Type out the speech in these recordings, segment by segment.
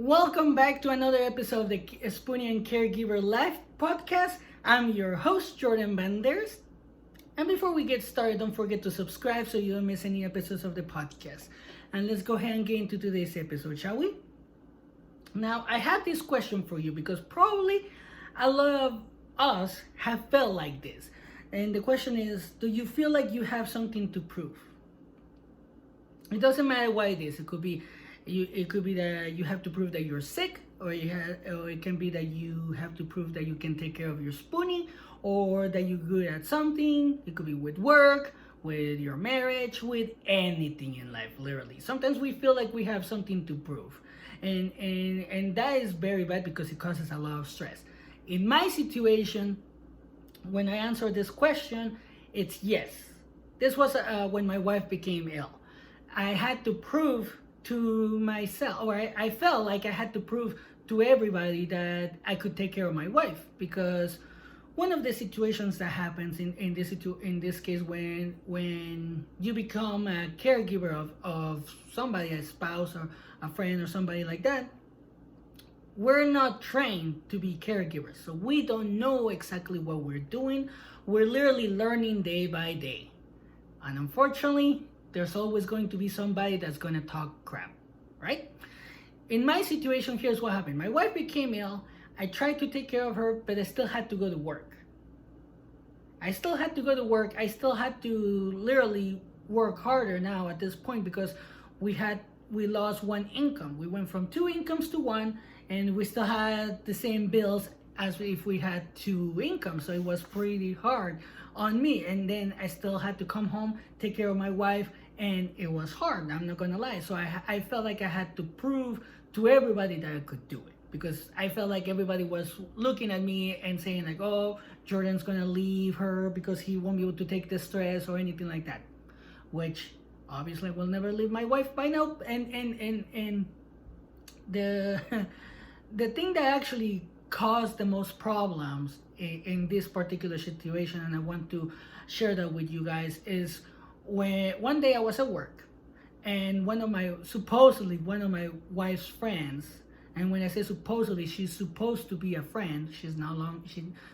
Welcome back to another episode of the Spoonie and Caregiver Live podcast. I'm your host, Jordan Banders. And before we get started, don't forget to subscribe so you don't miss any episodes of the podcast. And let's go ahead and get into today's episode, shall we? Now, I have this question for you because probably a lot of us have felt like this. And the question is, do you feel like you have something to prove? It doesn't matter what it is. It could be that you have to prove that you're sick, or it can be that you have to prove that you can take care of your spoonie, or that you're good at something. It could be with work, with your marriage, with anything in life, literally. Sometimes we feel like we have something to prove, and that is very bad because it causes a lot of stress. In my situation, when I answer this question, it's yes. This was when my wife became ill. I had to prove to myself, or I felt like I had to prove to everybody that I could take care of my wife, because one of the situations that happens in this case, when you become a caregiver of somebody, a spouse or a friend or somebody like that, we're not trained to be caregivers, so we don't know exactly what we're doing. We're literally learning day by day, and unfortunately there's always going to be somebody that's going to talk crap, right? In my situation, here's what happened. My wife became ill. I tried to take care of her, but I still had to go to work. I still had to literally work harder now at this point, because we lost one income. We went from two incomes to one, and we still had the same bills as if we had two incomes. So it was pretty hard on me, and then I still had to come home, take care of my wife, and it was hard, I'm not gonna lie. So I felt like I had to prove to everybody that I could do it, because I felt like everybody was looking at me and saying like, oh, Jordan's gonna leave her because he won't be able to take the stress or anything like that, which obviously I will never leave my wife by now. And the the thing that actually caused the most problems in this particular situation, and I want to share that with you guys, is when one day I was at work, and supposedly one of my wife's friends, and when I say supposedly, she's supposed to be a friend.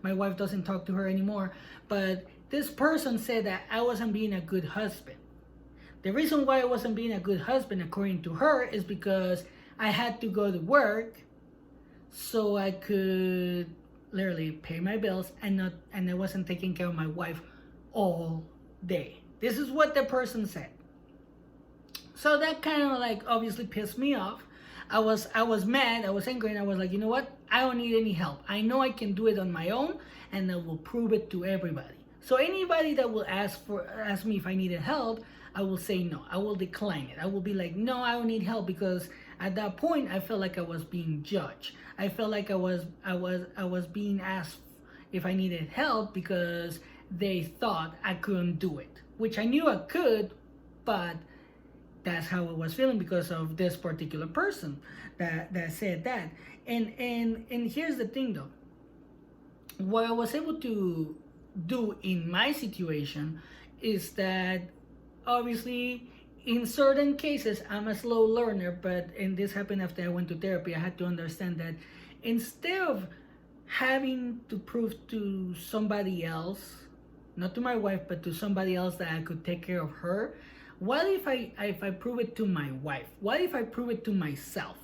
My wife doesn't talk to her anymore, but this person said that I wasn't being a good husband. The reason why I wasn't being a good husband, according to her, is because I had to go to work so I could literally pay my bills, and I wasn't taking care of my wife all day. This is what the person said. So that kind of like obviously pissed me off. I was mad, I was angry, and I was like, you know what? I don't need any help. I know I can do it on my own, and I will prove it to everybody. So anybody that will ask me if I needed help, I will say no. I will decline it. I will be like, no, I don't need help, because at that point I felt like I was being judged. I felt like I was being asked if I needed help because they thought I couldn't do it, which I knew I could, but that's how I was feeling because of this particular person that said that. And here's the thing though. What I was able to do in my situation is that obviously in certain cases I'm a slow learner, and this happened after I went to therapy. I had to understand that instead of having to prove to somebody else, not to my wife, but to somebody else, that I could take care of her, what if I prove it to my wife? What if I prove it to myself?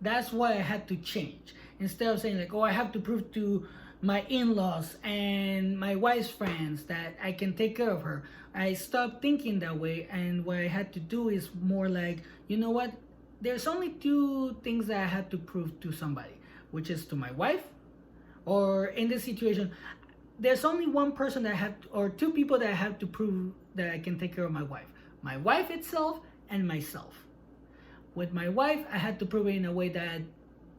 That's why I had to change. Instead of saying like, oh, I have to prove to my in-laws and my wife's friends that I can take care of her, I stopped thinking that way. And what I had to do is more like, you know what? There's only two things that I had to prove to somebody, which is to my wife, or in this situation, there's only one person that I have, or two people that I have to prove that I can take care of my wife. My wife itself and myself. With my wife, I had to prove it in a way that,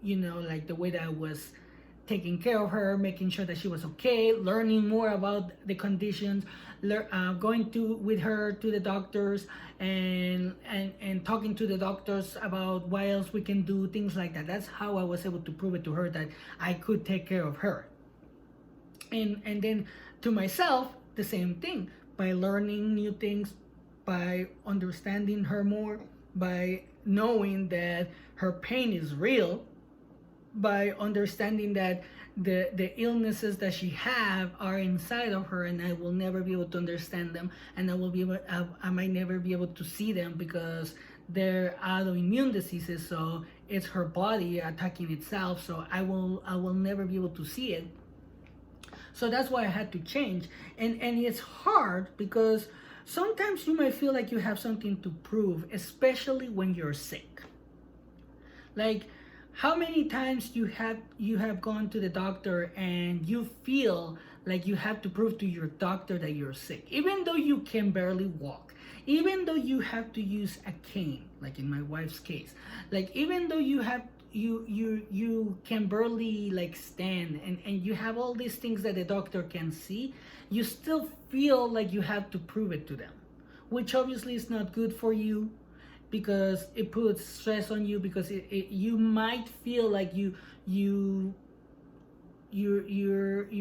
like the way that I was taking care of her, making sure that she was okay, learning more about the conditions, going with her to the doctors, and talking to the doctors about what else we can do, things like that. That's how I was able to prove it to her that I could take care of her. And then to myself, the same thing, by learning new things, by understanding her more, by knowing that her pain is real, by understanding that the illnesses that she have are inside of her, and I will never be able to understand them, and I might never be able to see them because they're autoimmune diseases, so it's her body attacking itself, so I will never be able to see it. So that's why I had to change. And it's hard because sometimes you might feel like you have something to prove, especially when you're sick. Like, how many times you have gone to the doctor and you feel like you have to prove to your doctor that you're sick, even though you can barely walk, even though you have to use a cane, like in my wife's case, like even though you can barely like stand, and you have all these things that the doctor can see, you still feel like you have to prove it to them, which obviously is not good for you, because it puts stress on you, because you might feel like you're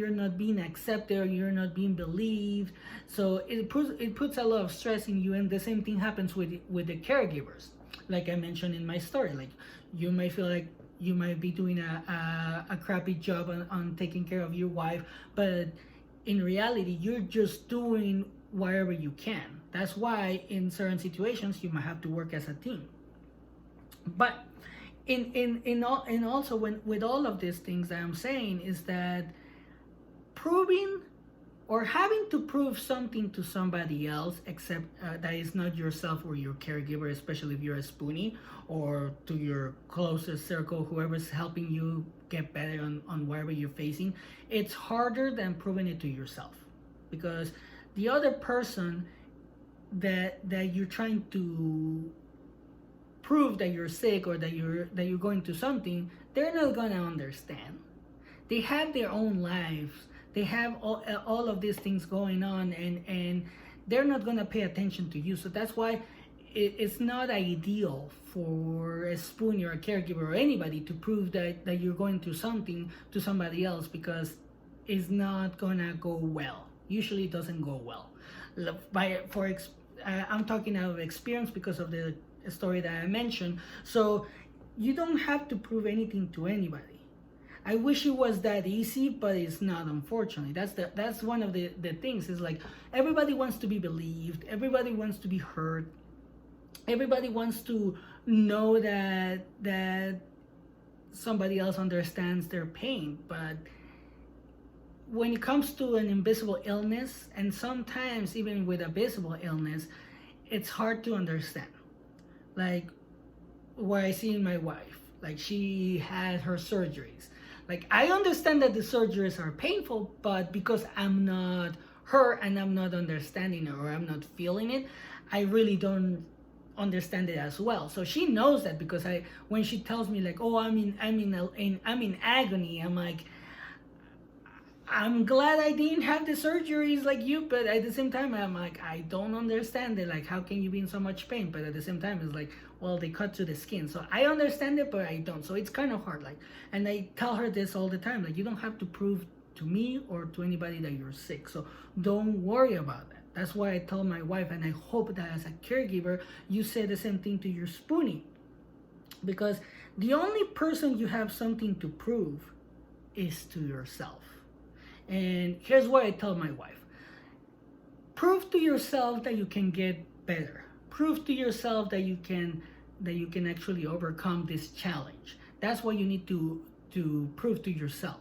not being accepted, or you're not being believed. So it puts a lot of stress in you. And the same thing happens with the caregivers, like I mentioned in my story. Like, you might feel like you might be doing a crappy job on taking care of your wife, but in reality you're just doing whatever you can. That's why in certain situations you might have to work as a team. But also with all of these things that I'm saying, is that proving or having to prove something to somebody else, except that is not yourself or your caregiver, especially if you're a spoonie, or to your closest circle, whoever's helping you get better on whatever you're facing, it's harder than proving it to yourself, because the other person that you're trying to prove that you're sick, or that you're going through something, they're not gonna understand. They have their own lives. They have all of these things going on, and they're not gonna pay attention to you. So that's why it's not ideal for a spoonie or a caregiver or anybody to prove that you're going through something to somebody else, because it's not gonna go well. Usually it doesn't go well. I'm talking out of experience because of the story that I mentioned. So you don't have to prove anything to anybody. I wish it was that easy, but it's not, unfortunately. That's one of the things. Is like, everybody wants to be believed, everybody wants to be heard, everybody wants to know that somebody else understands their pain. But when it comes to an invisible illness, and sometimes even with a visible illness, it's hard to understand. Like what I see in my wife, like she had her surgeries. Like, I understand that the surgeries are painful, but because I'm not her and I'm not understanding it, or I'm not feeling it, I really don't understand it as well. So she knows that, because when she tells me like, oh, I'm in agony, I'm like, I'm glad I didn't have the surgeries like you, but at the same time, I'm like, I don't understand it. Like, how can you be in so much pain? But at the same time, it's like, well, they cut to the skin. So I understand it, but I don't. So it's kind of hard. Like, and I tell her this all the time. Like, you don't have to prove to me or to anybody that you're sick. So don't worry about that. That's why I tell my wife, and I hope that as a caregiver, you say the same thing to your spoonie. Because the only person you have something to prove is to yourself. And here's what I tell my wife. Prove to yourself that you can get better. Prove to yourself that you can actually overcome this challenge. That's what you need to prove to yourself.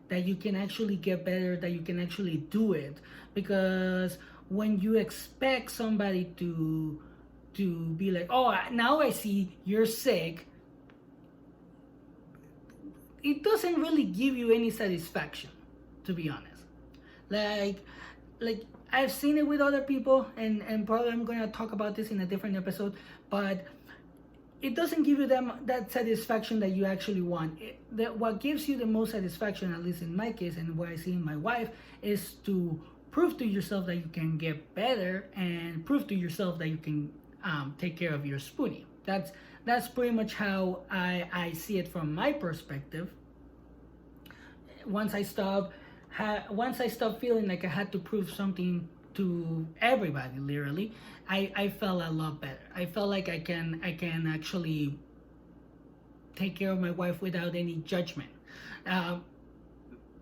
That you can actually get better, that you can actually do it. Because when you expect somebody to be like, oh, now I see you're sick, it doesn't really give you any satisfaction, to be honest. Like I've seen it with other people, and probably I'm going to talk about this in a different episode, but it doesn't give you that satisfaction that you actually want. What gives you the most satisfaction, at least in my case, and what I see in my wife, is to prove to yourself that you can get better, and prove to yourself that you can take care of your spoonie. That's pretty much how I see it from my perspective. Once I stopped feeling like I had to prove something to everybody, literally, I felt a lot better. I felt like I can actually take care of my wife without any judgment. Uh,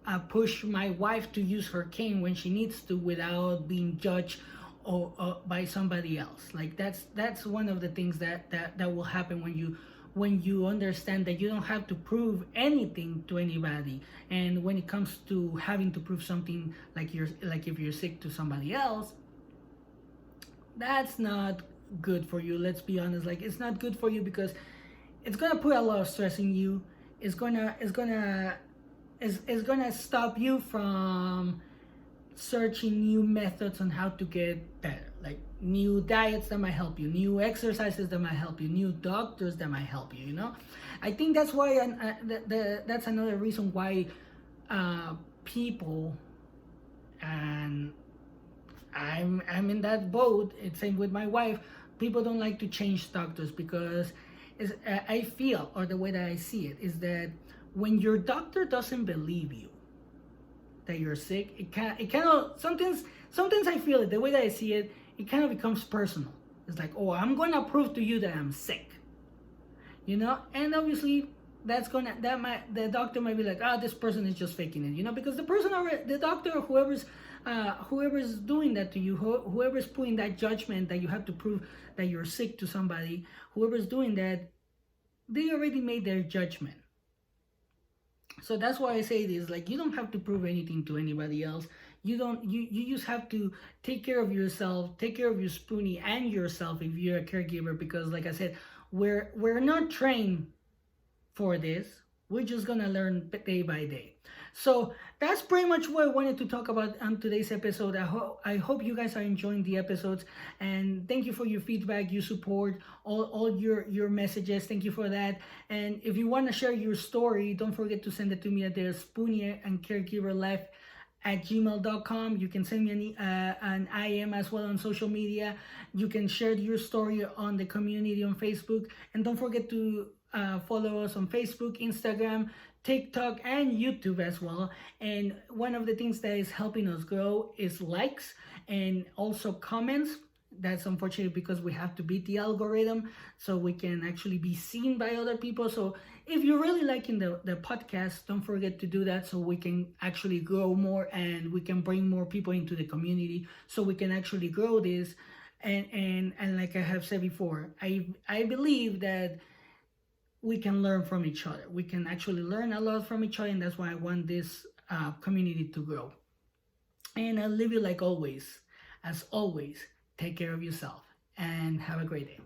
I push my wife to use her cane when she needs to without being judged or by somebody else. Like that's one of the things that will happen when you understand that you don't have to prove anything to anybody. And when it comes to having to prove something, like if you're sick, to somebody else, that's not good for you. Let's be honest. Like, it's not good for you because it's gonna put a lot of stress in you. It's gonna stop you from searching new methods on how to get better, like new diets that might help you, new exercises that might help you, new doctors that might help you. I think that's why, that's another reason why people, and I'm in that boat. It's same with my wife. People don't like to change doctors because I feel, or the way that I see it, is that when your doctor doesn't believe you that you're sick, it kind of sometimes I feel it, the way that I see it, it kind of becomes personal. It's like, oh, I'm gonna prove to you that I'm sick, and obviously the doctor might be like, this person is just faking it, because the doctor, whoever's doing that to you, whoever's putting that judgment that you have to prove that you're sick to somebody, whoever's doing that, they already made their judgment. So that's why I say this, like, you don't have to prove anything to anybody else. You just have to take care of yourself, take care of your spoonie and yourself if you're a caregiver, because like I said, we're not trained for this. We're just gonna learn day by day. So that's pretty much what I wanted to talk about on today's episode. I hope you guys are enjoying the episodes, and thank you for your feedback, your support, all your messages. Thank you for that. And if you want to share your story, don't forget to send it to me at the Spoonie and Caregiver Life at gmail.com. You can send me an IM as well on social media. You can share your story on the community on Facebook, and don't forget to follow us on Facebook, Instagram, TikTok, and YouTube as well. And one of the things that is helping us grow is likes and also comments. That's unfortunately because we have to beat the algorithm so we can actually be seen by other people. So if you're really liking the podcast, don't forget to do that so we can actually grow more and we can bring more people into the community so we can actually grow this. And like I have said before, I believe that we can learn from each other. We can actually learn a lot from each other, and that's why I want this community to grow. And I'll leave you like always. As always, take care of yourself and have a great day.